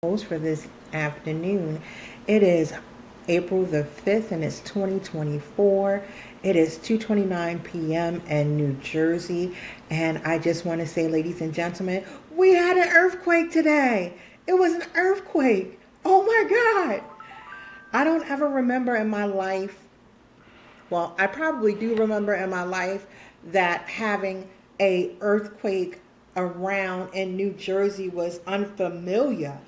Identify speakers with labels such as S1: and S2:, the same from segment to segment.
S1: For this afternoon. It is April the 5th and it's 2024. It is 2:29 p.m. in New Jersey, and I just want to say, ladies and gentlemen, we had an earthquake today. It was an earthquake. Oh my God. I don't ever remember in my life, well, I probably do remember in my life that having a earthquake around in New Jersey was unfamiliar.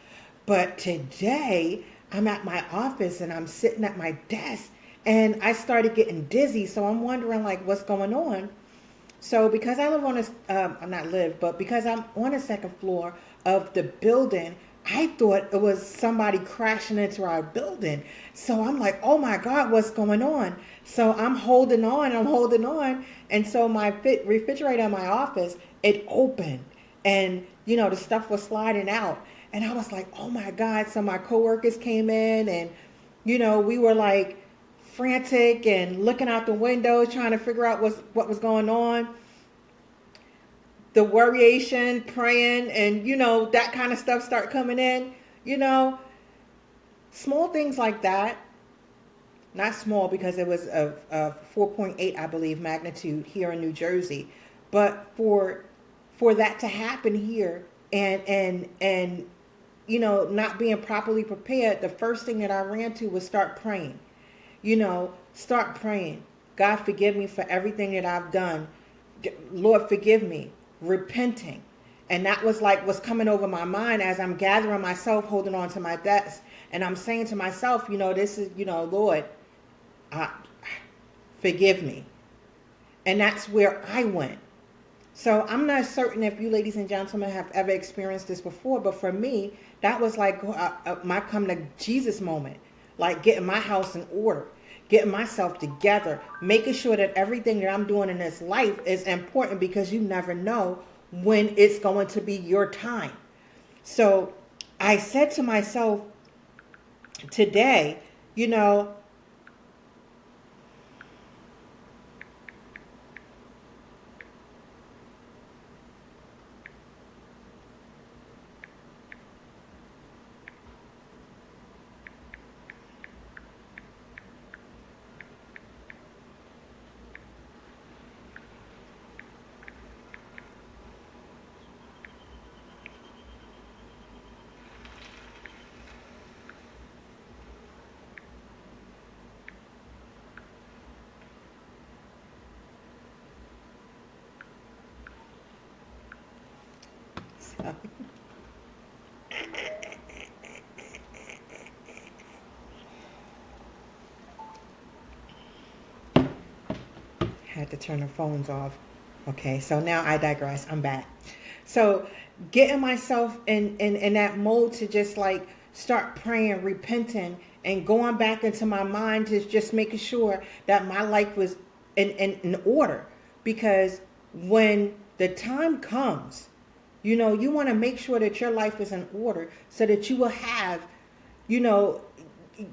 S1: But today I'm at my office and I'm sitting at my desk and I started getting dizzy. So I'm wondering like what's going on. So because I live on a, not live, but because I'm on the second floor of the building, I thought it was somebody crashing into our building. So I'm like, oh my God, what's going on? So I'm holding on. And so my refrigerator in my office, it opened and, the stuff was sliding out. And I was like, oh my God. So my coworkers came in and, we were like, frantic and looking out the window trying to figure out what was going on, the worryation, praying, and that kind of stuff start coming in. you know Small things like that, not small because it was a 4.8, I believe, magnitude here in New Jersey, but for that to happen here, and not being properly prepared, the first thing that I ran to was start praying. Start praying. God, forgive me for everything that I've done. Lord, forgive me. Repenting. And that was like what's coming over my mind as I'm gathering myself, holding on to my desk. And I'm saying to myself, this is, Lord, uh, forgive me. And that's where I went. So I'm not certain if you ladies and gentlemen have ever experienced this before, but for me, that was like my come to Jesus moment, like getting my house in order, getting myself together, making sure that everything that I'm doing in this life is important because you never know when it's going to be your time. So I said to myself today, you know, so, had to turn the phones off. Okay, so now I digress. I'm back. So getting myself in that mode to just like start praying, repenting, and going back into my mind to just making sure that my life was in order. Because when the time comes, you want to make sure that your life is in order so that you will have, you know,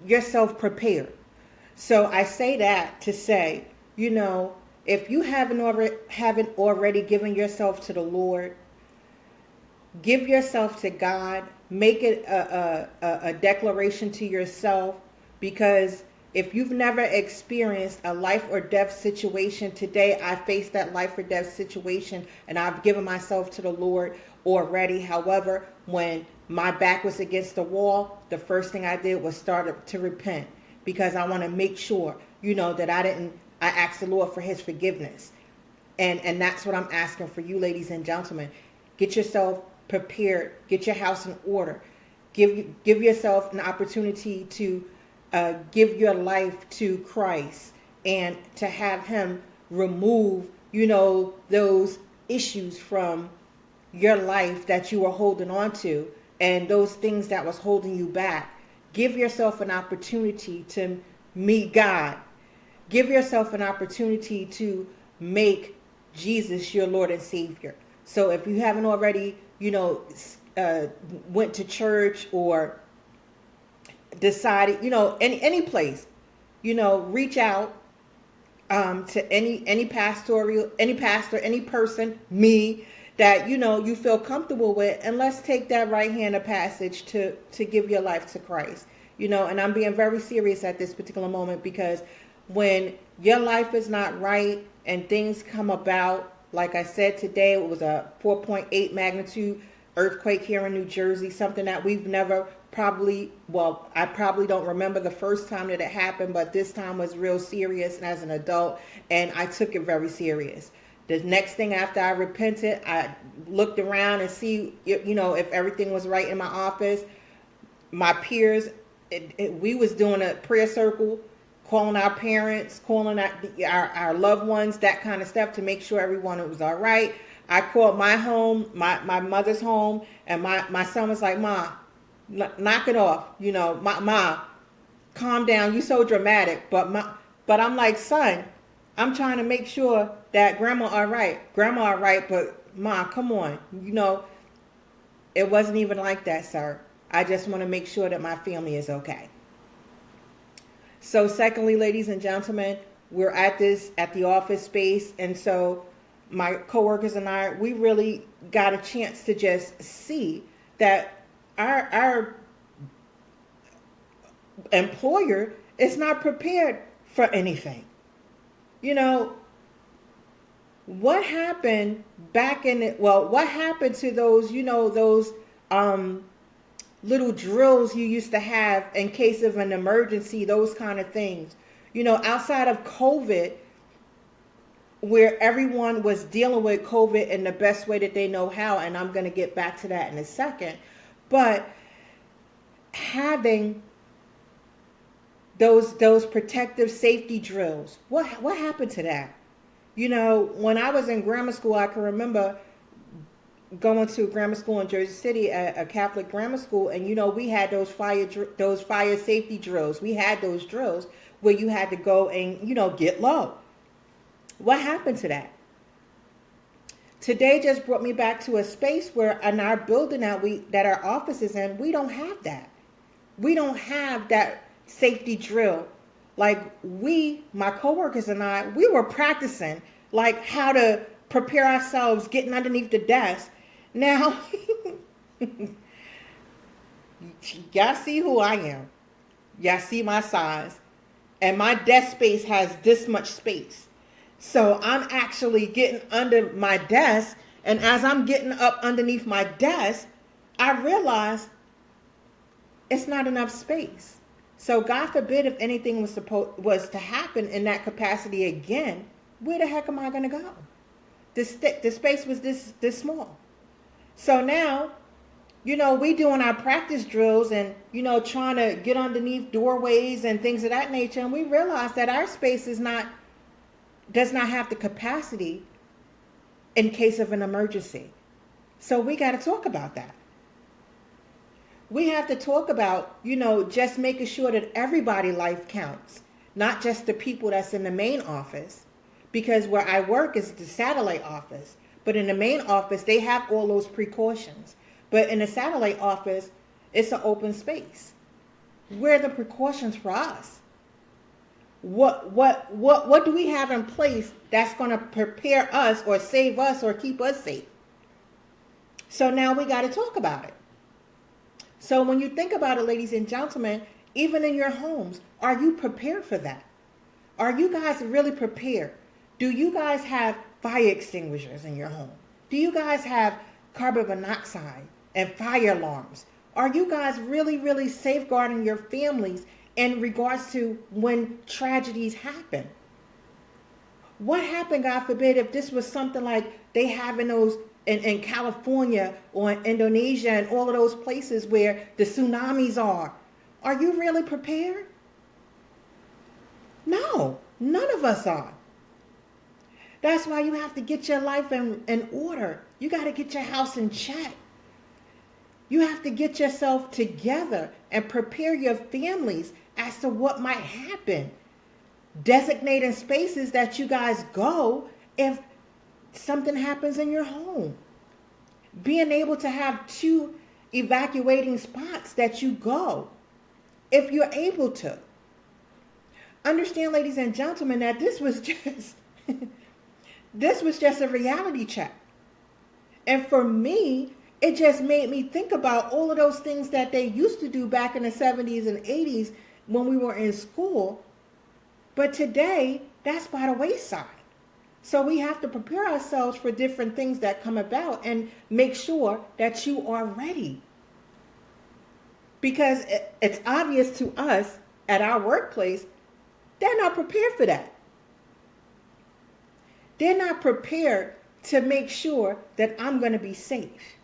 S1: yourself prepared. So I say that to say, if you haven't already given yourself to the Lord, give yourself to God. Make it a declaration to yourself, because if you've never experienced a life or death situation, today I faced that life or death situation and I've given myself to the Lord already. However, when my back was against the wall, the first thing I did was start to repent, because I want to make sure, that I asked the Lord for his forgiveness. And that's what I'm asking for you, ladies and gentlemen. Get yourself prepared. Get your house in order. Give yourself an opportunity to give your life to Christ and to have him remove, those issues from your life that you were holding on to, and those things that was holding you back. Give yourself an opportunity to meet God. Give yourself an opportunity to make Jesus your Lord and Savior. So if you haven't already, went to church or decided, any place, reach out to any pastor, any person, me, that you feel comfortable with, and let's take that right hand of passage to give your life to Christ. And I'm being very serious at this particular moment, because when your life is not right and things come about, like I said today, it was a 4.8 magnitude earthquake here in New Jersey, something that we've never I probably don't remember the first time that it happened, but this time was real serious, and as an adult, and I took it very serious. The next thing after I repented, I looked around and see, if everything was right in my office. My peers, we was doing a prayer circle, calling our parents, calling our loved ones, that kind of stuff, to make sure everyone was all right. I called my home, my mother's home, and my son was like, "Ma, knock it off. Ma, calm down. You so dramatic." But I'm like, "Son, I'm trying to make sure that grandma all right. Grandma all right, but Ma, come on. It wasn't even like that, sir. I just want to make sure that my family is okay." So secondly, ladies and gentlemen, we're at the office space. And so my coworkers and I, we really got a chance to just see that our employer is not prepared for anything. What happened what happened to those, those little drills you used to have in case of an emergency, those kind of things. Outside of COVID, where everyone was dealing with COVID in the best way that they know how, and I'm going to get back to that in a second, but having those protective safety drills, what happened to that? When I was in grammar school, I can remember going to grammar school in Jersey City, a Catholic grammar school, and we had those fire safety drills. We had those drills where you had to go and get low. What happened to that? Today just brought me back to a space where in our building that our office is in, we don't have that. We don't have that safety drill. Like my coworkers and I, we were practicing like how to prepare ourselves, getting underneath the desk. Now, y'all see who I am. Y'all see my size. And my desk space has this much space. So I'm actually getting under my desk. And as I'm getting up underneath my desk, I realize it's not enough space. So God forbid if anything was to happen in that capacity again, where the heck am I going to go? The space was this small. So now, we doing our practice drills and, trying to get underneath doorways and things of that nature. And we realize that our space does not have the capacity in case of an emergency. So we got to talk about that. We have to talk about, just making sure that everybody's life counts, not just the people that's in the main office, because where I work is the satellite office. But in the main office, they have all those precautions. But in the satellite office, it's an open space. Where are the precautions for us? What do we have in place that's going to prepare us or save us or keep us safe? So now we got to talk about it. So when you think about it, ladies and gentlemen, even in your homes, are you prepared for that? Are you guys really prepared? Do you guys have fire extinguishers in your home? Do you guys have carbon monoxide and fire alarms? Are you guys really, really safeguarding your families in regards to when tragedies happen? What happened, God forbid, if this was something like they have in those in California or in Indonesia and all of those places where the tsunamis are? Are you really prepared? No, none of us are. That's why you have to get your life in order. You got to get your house in check. You have to get yourself together and prepare your families as to what might happen. Designating spaces that you guys go if something happens in your home. Being able to have 2 evacuating spots that you go if you're able to. Understand, ladies and gentlemen, that this was just a reality check. And for me, it just made me think about all of those things that they used to do back in the 70s and 80s when we were in school. But today, that's by the wayside. So we have to prepare ourselves for different things that come about and make sure that you are ready. Because it's obvious to us at our workplace, they're not prepared for that. They're not prepared to make sure that I'm going to be safe.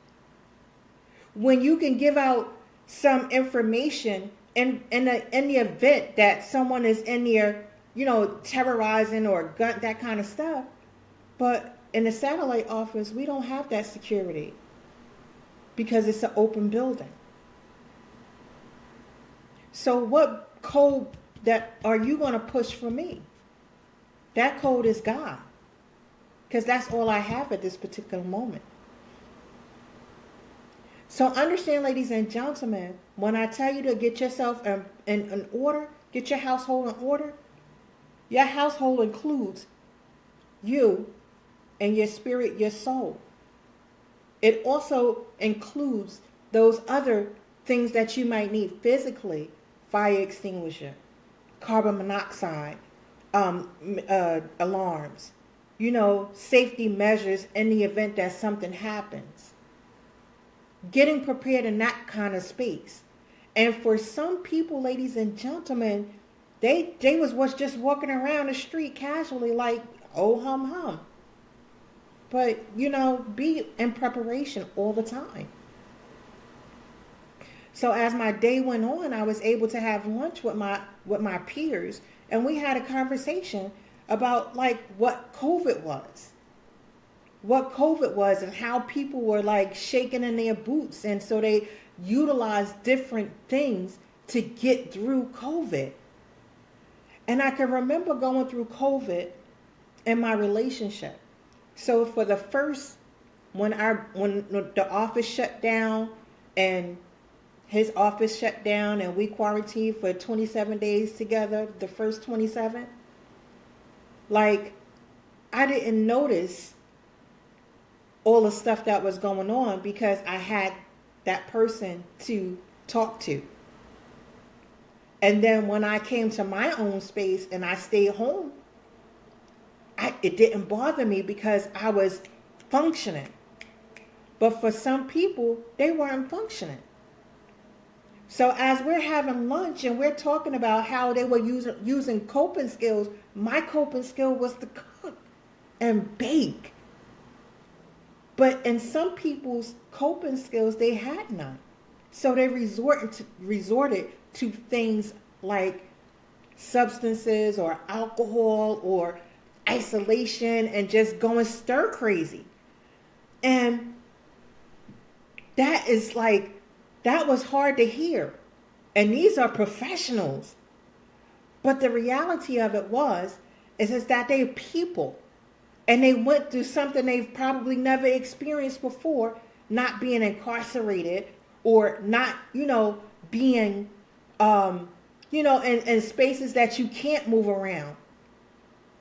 S1: When you can give out some information in the event that someone is in there, terrorizing or gun, that kind of stuff. But in the satellite office, we don't have that security because it's an open building. So what code that are you going to push for me? That code is God. Because that's all I have at this particular moment. So understand, ladies and gentlemen, when I tell you to get yourself in order, get your household in order, your household includes you and your spirit, your soul. It also includes those other things that you might need physically: fire extinguisher, carbon monoxide, alarms, safety measures in the event that something happens. Getting prepared in that kind of space. And for some people, ladies and gentlemen, they was just walking around the street casually like, oh, hum. But, be in preparation all the time. So as my day went on, I was able to have lunch with my peers, and we had a conversation about what COVID was. What COVID was and how people were shaking in their boots. And so they utilized different things to get through COVID. And I can remember going through COVID in my relationship. So for the first, when the office shut down and his office shut down and we quarantined for 27 days together, the first 27, I didn't notice all the stuff that was going on because I had that person to talk to. And then when I came to my own space and I stayed home, it didn't bother me because I was functioning. But for some people, they weren't functioning. So as we're having lunch and we're talking about how they were using coping skills, my coping skill was to cook and bake. But in some people's coping skills, they had none. So they resorted to things like substances or alcohol or isolation and just going stir crazy. And that was hard to hear. And these are professionals. But the reality of it is that they're people. And they went through something they've probably never experienced before, not being incarcerated or not, being, in spaces that you can't move around.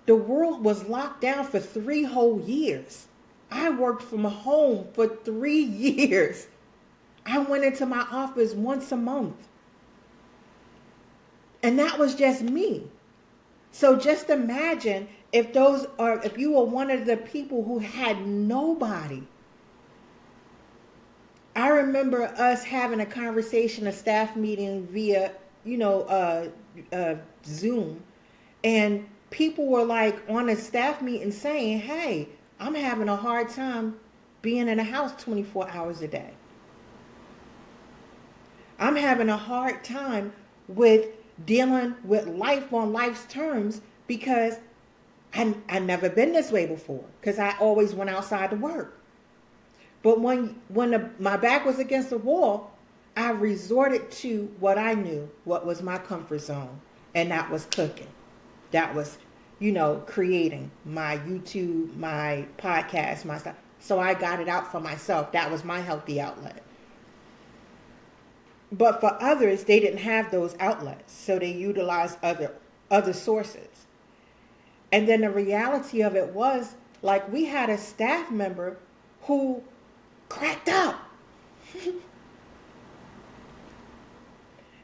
S1: The world was locked down for 3 whole years. I worked from home for 3 years. I went into my office once a month. And that was just me. So just imagine if you were one of the people who had nobody. I remember us having a conversation, a staff meeting via, Zoom, and people were on a staff meeting saying, hey, I'm having a hard time being in a house 24 hours a day. I'm having a hard time with dealing with life on life's terms because I never been this way before because I always went outside to work. But when my back was against the wall, I resorted to what I knew, what was my comfort zone, and that was cooking. That was, creating my YouTube, my podcast, my stuff. So I got it out for myself. That was my healthy outlet. But for others, they didn't have those outlets, so they utilized other sources. And then the reality of it was, we had a staff member who cracked up.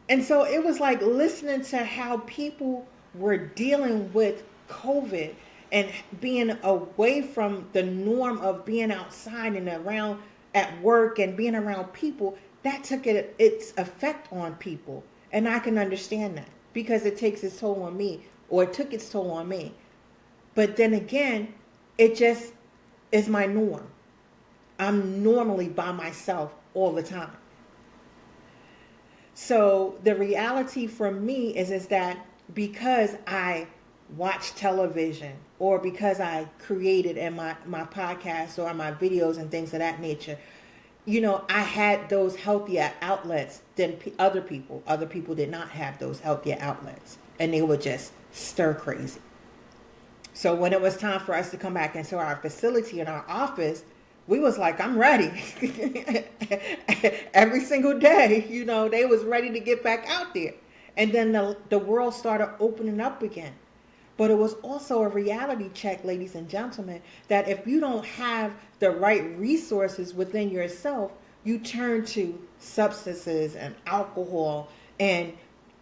S1: And so it was like listening to how people were dealing with COVID and being away from the norm of being outside and around at work and being around people. That took its effect on people. And I can understand that because it takes its toll on me, or it took its toll on me. But then again, it just is my norm. I'm normally by myself all the time. So the reality for me is that because I watch television, or because I created in my podcast or my videos and things of that nature, I had those healthier outlets than other people. Other people did not have those healthier outlets, and they were just stir crazy. So when it was time for us to come back into our facility in our office, we was like, I'm ready. Every single day, they was ready to get back out there. And then the world started opening up again. But it was also a reality check, ladies and gentlemen, that if you don't have the right resources within yourself, you turn to substances and alcohol and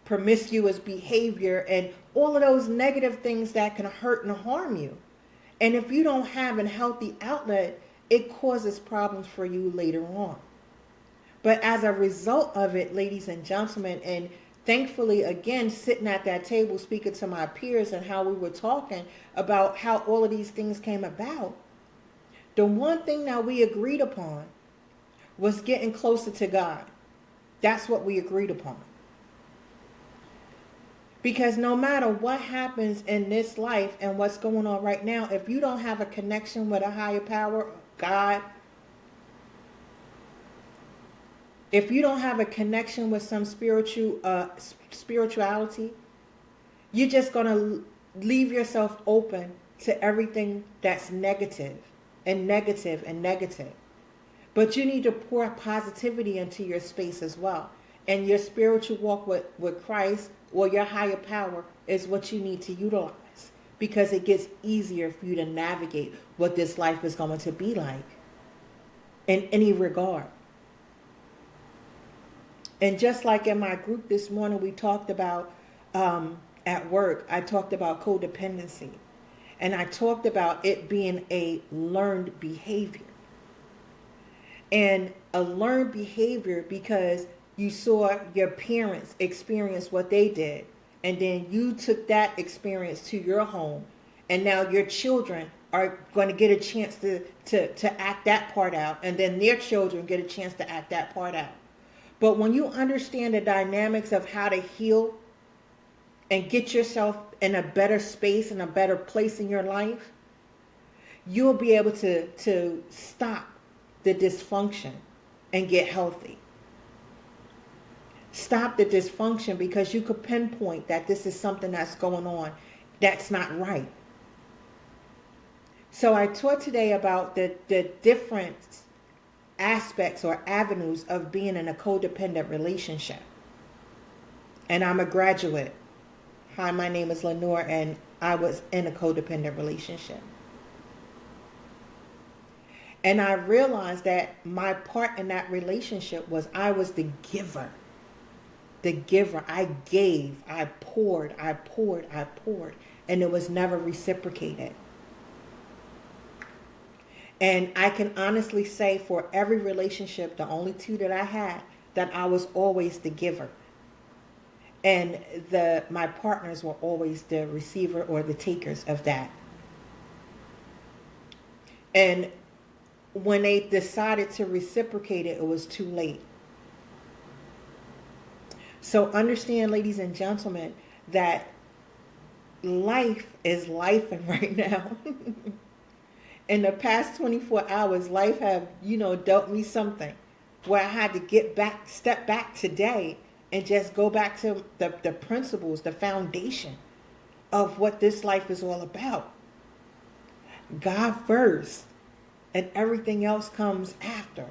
S1: promiscuous behavior and all of those negative things that can hurt and harm you. And if you don't have a healthy outlet, it causes problems for you later on. But as a result of it, ladies and gentlemen, and thankfully, again, sitting at that table speaking to my peers and how we were talking about how all of these things came about, the one thing that we agreed upon was getting closer to God. That's what we agreed upon. Because no matter what happens in this life and what's going on right now, if you don't have a connection with a higher power, God, if you don't have a connection with some spirituality, you're just going to leave yourself open to everything that's negative and negative and negative. But you need to pour positivity into your space as well. And your spiritual walk with Christ or your higher power is what you need to utilize, because it gets easier for you to navigate what this life is going to be like in any regard. And just like in my group this morning, we talked about at work, I talked about codependency. And I talked about it being a learned behavior. And a learned behavior because you saw your parents experience what they did. And then you took that experience to your home. And now your children are going to get a chance to act that part out. And then their children get a chance to act that part out. But when you understand the dynamics of how to heal and get yourself in a better space and a better place in your life, you'll be able to stop the dysfunction and get healthy. Stop the dysfunction because you could pinpoint that this is something that's going on that's not right. So I taught today about the different aspects or avenues of being in a codependent relationship. And I'm a graduate. Hi, my name is Lenore, and I was in a codependent relationship. And I realized that my part in that relationship was I was the giver. The giver. I gave. I poured. And it was never reciprocated. And I can honestly say for every relationship, the only two that I had, that I was always the giver. And my partners were always the receiver or the takers of that. And when they decided to reciprocate it, it was too late. So understand, ladies and gentlemen, that life is lifing right now. In the past 24 hours, life have, dealt me something where I had to step back today and just go back to the principles, the foundation of what this life is all about. God first, and everything else comes after.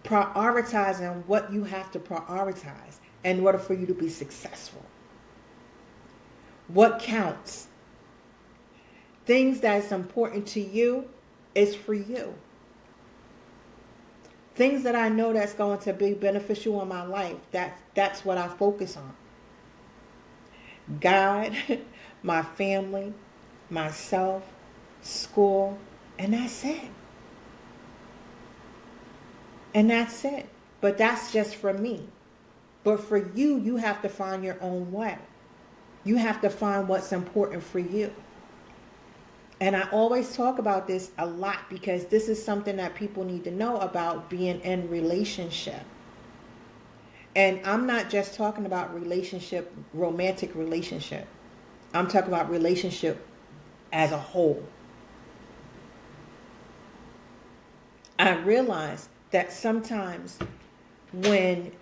S1: Prioritizing what you have to prioritize in order for you to be successful. What counts? Things that's important to you is for you. Things that I know that's going to be beneficial in my life, that's what I focus on. God, my family, myself, school, and that's it. And that's it. But that's just for me. But for you, you have to find your own way. You have to find what's important for you. And I always talk about this a lot because this is something that people need to know about being in relationship. And I'm not just talking about relationship, romantic relationship. I'm talking about relationship as a whole. I realize that sometimes when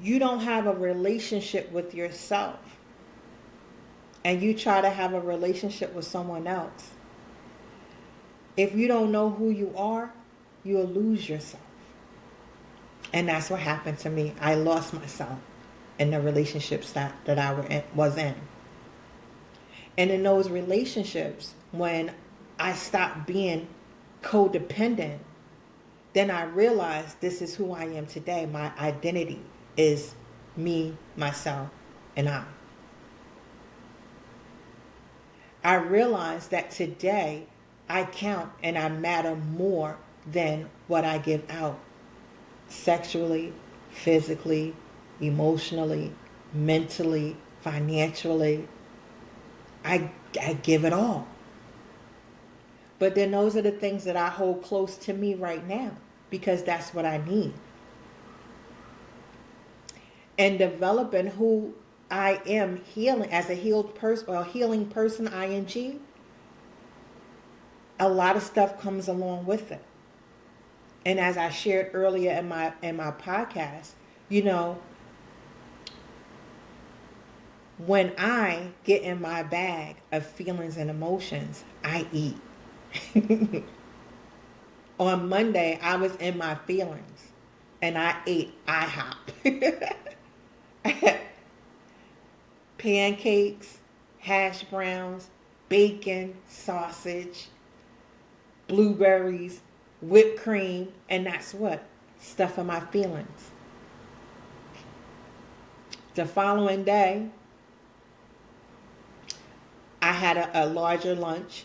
S1: you don't have a relationship with yourself and you try to have a relationship with someone else, if you don't know who you are, you'll lose yourself. And that's what happened to me. I lost myself in the relationships that I was in. And in those relationships, when I stopped being codependent, then I realized this is who I am today. My identity is me, myself, and I. I realized that today I count and I matter more than what I give out. Sexually, physically, emotionally, mentally, financially. I give it all. But then those are the things that I hold close to me right now because that's what I need. And developing who I am healing as a healed person or healing person, ing, a lot of stuff comes along with it. And as I shared earlier in my podcast, when I get in my bag of feelings and emotions, I eat. On Monday, I was in my feelings and I ate IHOP. Pancakes, hash browns, bacon, sausage, blueberries, whipped cream, and that's what? Stuff in my feelings. The following day, I had a larger lunch.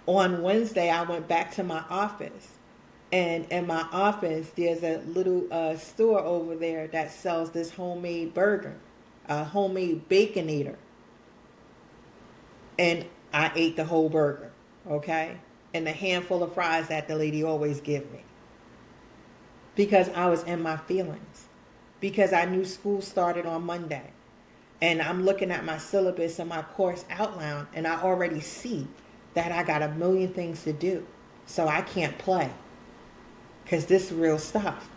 S1: On Wednesday, I went back to my office. And in my office, there's a little store over there that sells this homemade burger, a homemade Baconator. And I ate the whole burger, okay? And the handful of fries that the lady always give me. Because I was in my feelings. Because I knew school started on Monday. And I'm looking at my syllabus and my course outline, and I already see that I got a million things to do. So I can't play. Because this is real stuff.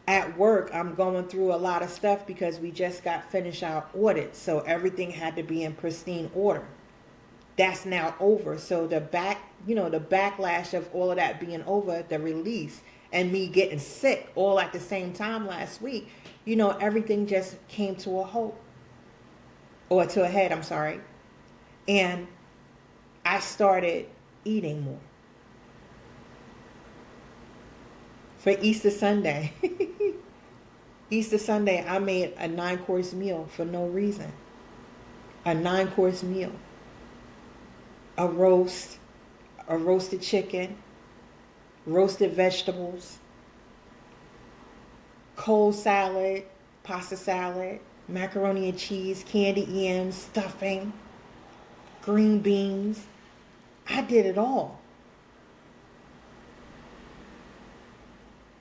S1: At work, I'm going through a lot of stuff because we just got finished our audit. So everything had to be in pristine order. That's now over. So the backlash of all of that being over, the release, and me getting sick all at the same time last week, everything just came to a halt. Or to a head, I'm sorry. And I started eating more. For Easter Sunday, I made a 9-course meal for no reason. A 9-course meal. A roast, a roasted chicken, roasted vegetables, cold salad, pasta salad, macaroni and cheese, candy yams, stuffing, green beans. I did it all.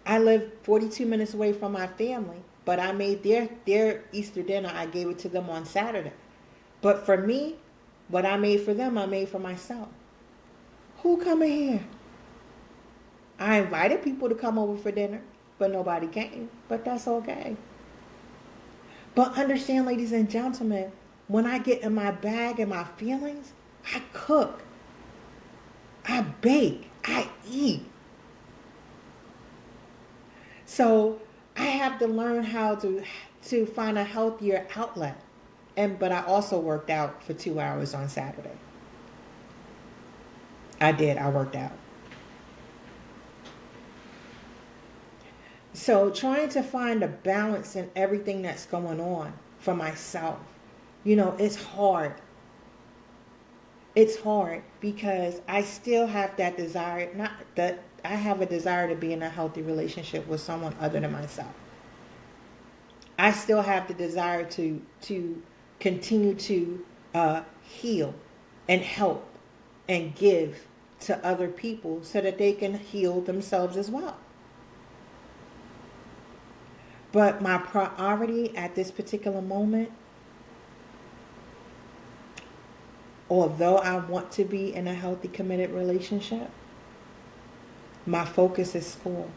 S1: I live 42 minutes away from my family, but I made their Easter dinner. I gave it to them on Saturday. But for me, what I made for them, I made for myself. Who coming here? I invited people to come over for dinner, but nobody came. But that's okay. But understand, ladies and gentlemen, when I get in my bag and my feelings, I cook. I bake. I eat. So I have to learn how to find a healthier outlet. But I also worked out for 2 hours on Saturday. I did. I worked out. So trying to find a balance in everything that's going on for myself, it's hard. It's hard because I still have that desire, not that I have a desire to be in a healthy relationship with someone other than myself. I still have the desire to continue to heal and help and give to other people so that they can heal themselves as well. But my priority at this particular moment, although I want to be in a healthy, committed relationship, my focus is school.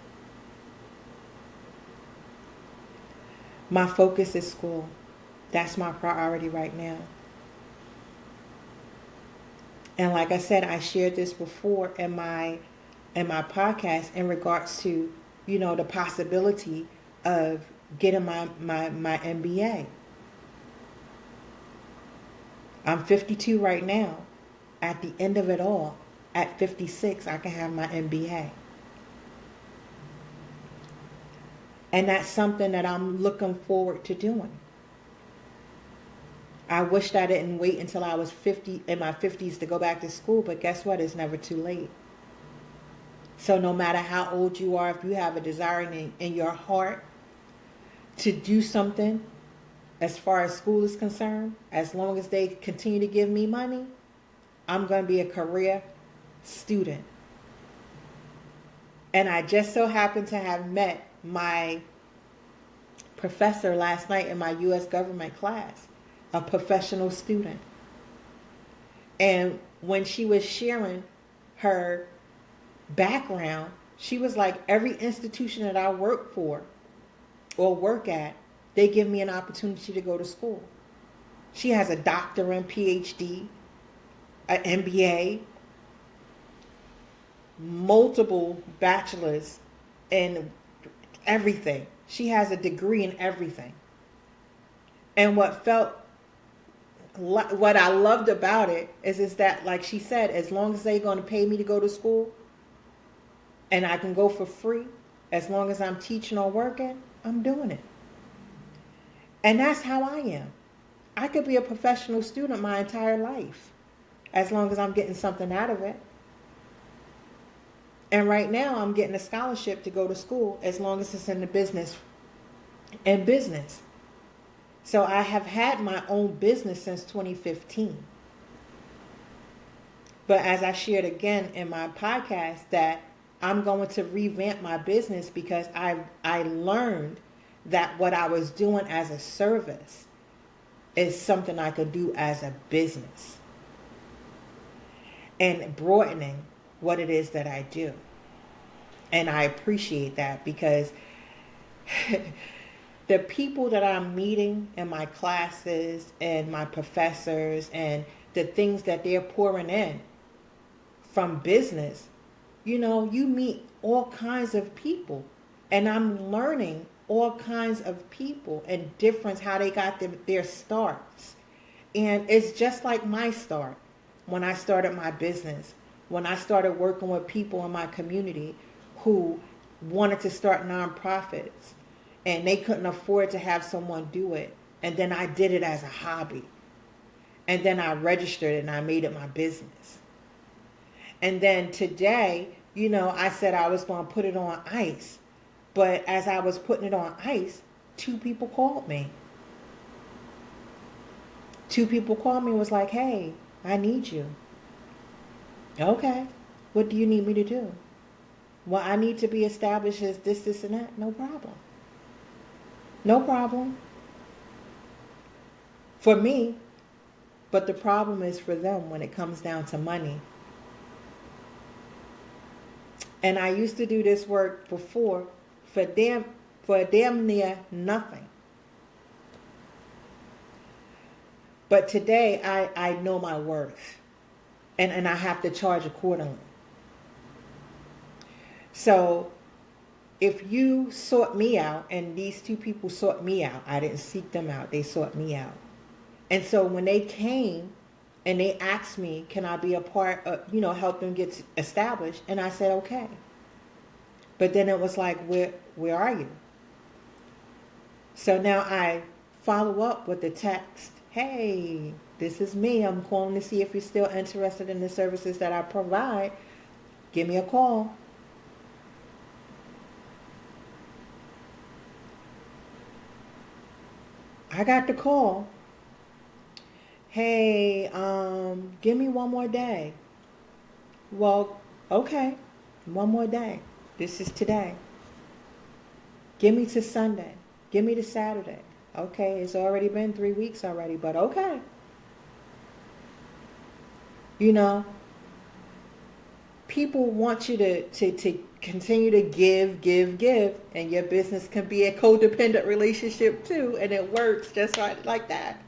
S1: My focus is school. That's my priority right now. And like I said, I shared this before in my podcast in regards to, the possibility of getting my MBA. I'm 52 right now. At the end of it all, at 56, I can have my MBA. And that's something that I'm looking forward to doing. I wished I didn't wait until I was 50 in my 50s to go back to school, but guess what? It's never too late. So no matter how old you are, if you have a desire in your heart to do something as far as school is concerned, as long as they continue to give me money, I'm going to be a career student. And I just so happened to have met my professor last night in my U.S. government class, a professional student. And when she was sharing her background, she was like, every institution that I work for or work at, they give me an opportunity to go to school. She has a doctor and PhD, an MBA, multiple bachelors in everything. She has a degree in everything. And what I loved about it is that, like she said, as long as they're going to pay me to go to school and I can go for free, as long as I'm teaching or working, I'm doing it. And that's how I am. I could be a professional student my entire life, as long as I'm getting something out of it. And right now I'm getting a scholarship to go to school as long as it's in the business. So I have had my own business since 2015. But as I shared again in my podcast, that I'm going to revamp my business because I learned that what I was doing as a service is something I could do as a business. And broadening what it is that I do. And I appreciate that because the people that I'm meeting in my classes and my professors and the things that they're pouring in from business, you meet all kinds of people. And I'm learning all kinds of people and difference how they got their starts. And it's just like my start when I started my business, when I started working with people in my community who wanted to start nonprofits and they couldn't afford to have someone do it. And then I did it as a hobby. And then I registered and I made it my business. And then today, I said I was going to put it on ice. But as I was putting it on ice, 2 people called me. 2 people called me and was like, hey, I need you. Okay. What do you need me to do? Well, I need to be established as this, and that. No problem. No problem. For me, but the problem is for them when it comes down to money. And I used to do this work before for damn near nothing. But today I know my worth. And I have to charge accordingly. So if you sought me out, and these 2 people sought me out, I didn't seek them out, they sought me out. And so when they came And they asked me, can I be a part of, help them get established? And I said, okay. But then it was like, where are you? So now I follow up with the text, hey, this is me. I'm calling to see if you're still interested in the services that I provide. Give me a call. I got the call. Hey, give me one more day. Well, okay, one more day. This is today. Give me to Sunday. Give me to Saturday. Okay, it's already been 3 weeks already, but okay. You know, people want you to continue to give, and your business can be a codependent relationship too, and it works just like that.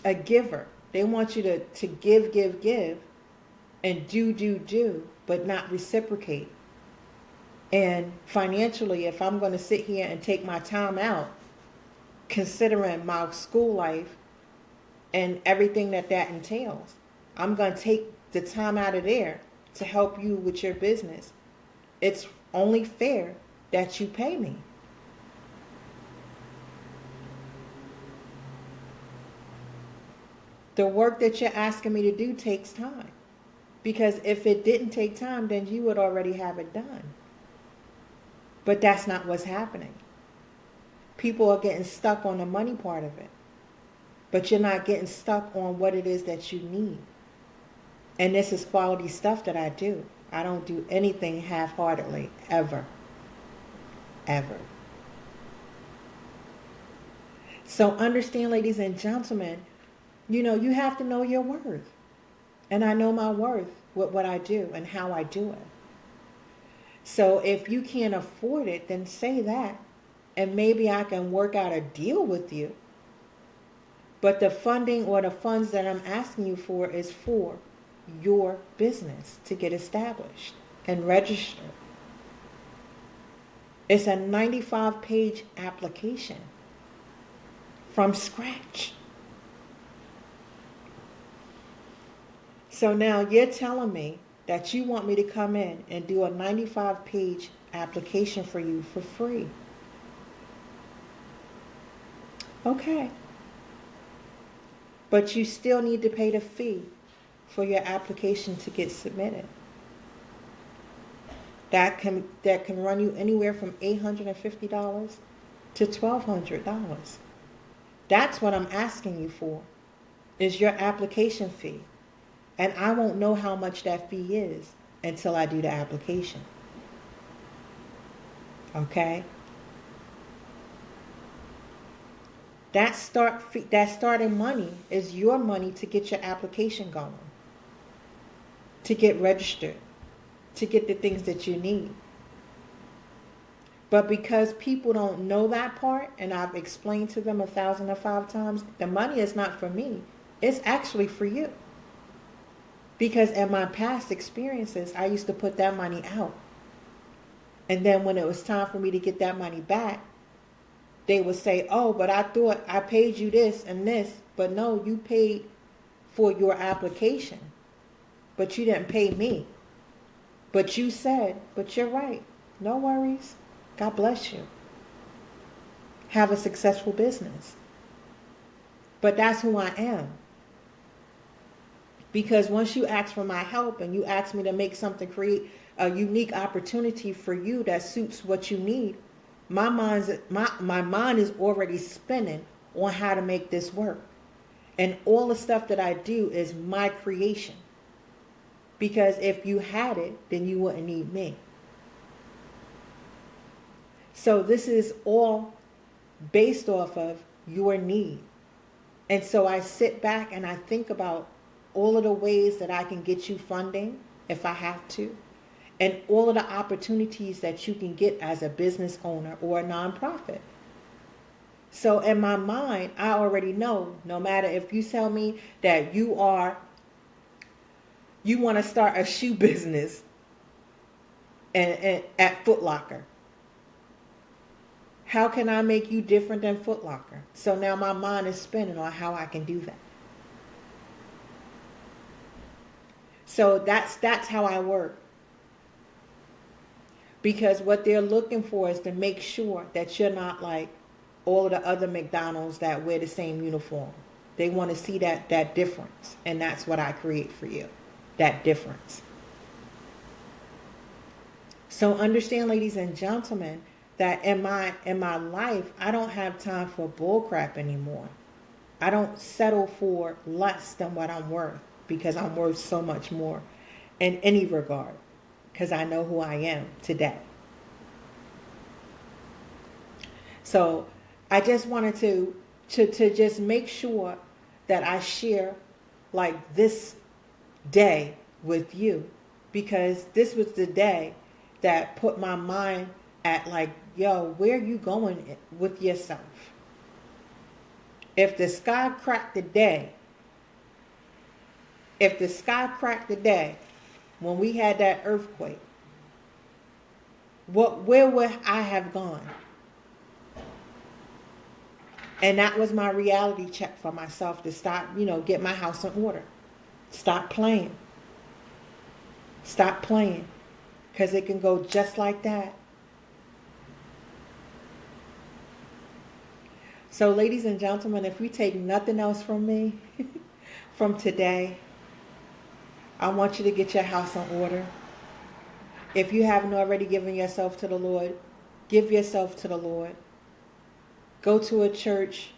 S1: A giver. They want you to give, and do, but not reciprocate. And financially, if I'm going to sit here and take my time out, considering my school life and everything that entails, I'm going to take the time out of there to help you with your business. It's only fair that you pay me. The work that you're asking me to do takes time. Because if it didn't take time, then you would already have it done. But that's not what's happening. People are getting stuck on the money part of it. But you're not getting stuck on what it is that you need. And this is quality stuff that I do. I don't do anything half-heartedly, ever. Ever. So understand, ladies and gentlemen, you have to know your worth. And I know my worth with what I do and how I do it. So if you can't afford it, then say that. And maybe I can work out a deal with you. But the funding or the funds that I'm asking you for is for your business to get established and registered. It's a 95-page application from scratch. So now you're telling me that you want me to come in and do a 95-page application for you for free. Okay. But you still need to pay the fee for your application to get submitted. That can run you anywhere from $850 to $1,200. That's what I'm asking you for, is your application fee. And I won't know how much that fee is until I do the application. Okay? That starting money is your money to get your application going, to get registered, to get the things that you need. But because people don't know that part, and I've explained to them 1,005 times, the money is not for me. It's actually for you. Because in my past experiences, I used to put that money out. And then when it was time for me to get that money back, they would say, oh, but I thought I paid you this and this. But no, you paid for your application. But you didn't pay me. But you said, but you're right. No worries. God bless you. Have a successful business. But that's who I am. Because once you ask for my help and you ask me to make something, create a unique opportunity for you that suits what you need, my mind is already spinning on how to make this work. And all the stuff that I do is my creation. Because if you had it, then you wouldn't need me. So this is all based off of your need. And so I sit back and I think about all of the ways that I can get you funding if I have to, and all of the opportunities that you can get as a business owner or a nonprofit. So in my mind, I already know, no matter if you tell me that you want to start a shoe business and at Foot Locker. How can I make you different than Foot Locker? So now my mind is spinning on how I can do that. So that's how I work. Because what they're looking for is to make sure that you're not like all of the other McDonald's that wear the same uniform. They want to see that difference, and that's what I create for you. That difference. So understand, ladies and gentlemen, that in my life, I don't have time for bullcrap anymore. I don't settle for less than what I'm worth because I'm worth so much more in any regard because I know who I am today. So I just wanted to just make sure that I share like this day with you because this was the day that put my mind at like, yo, where are you going with yourself? If the sky cracked today, if the sky cracked today when we had that earthquake, where would I have gone? And that was my reality check for myself to stop, get my house in order. Stop playing. Stop playing. Because it can go just like that. So, ladies and gentlemen, if we take nothing else from me, from today, I want you to get your house in order. If you haven't already given yourself to the Lord, give yourself to the Lord. Go to a church,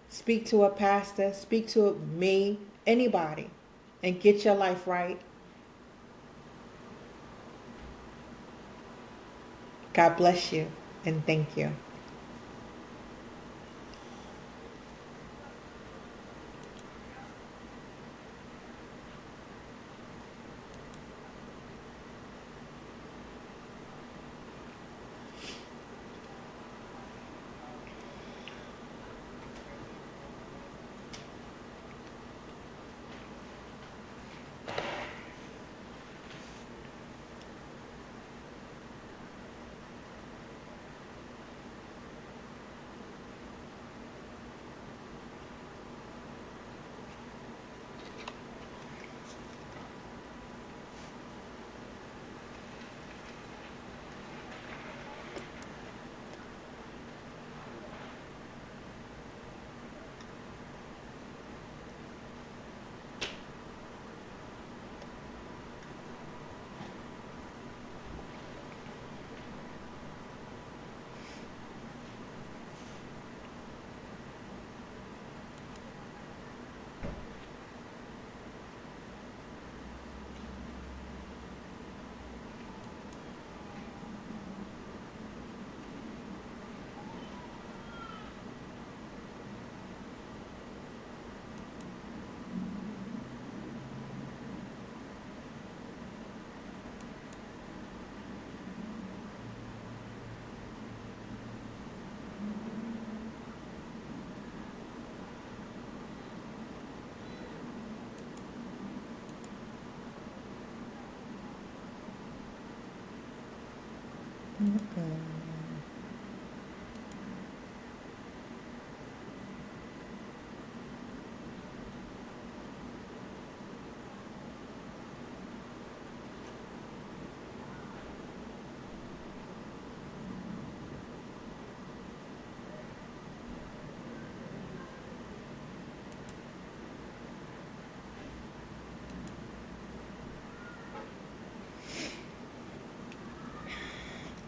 S1: speak to a pastor, speak to me, anybody, and get your life right. God bless you and thank you.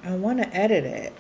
S1: I want to edit it.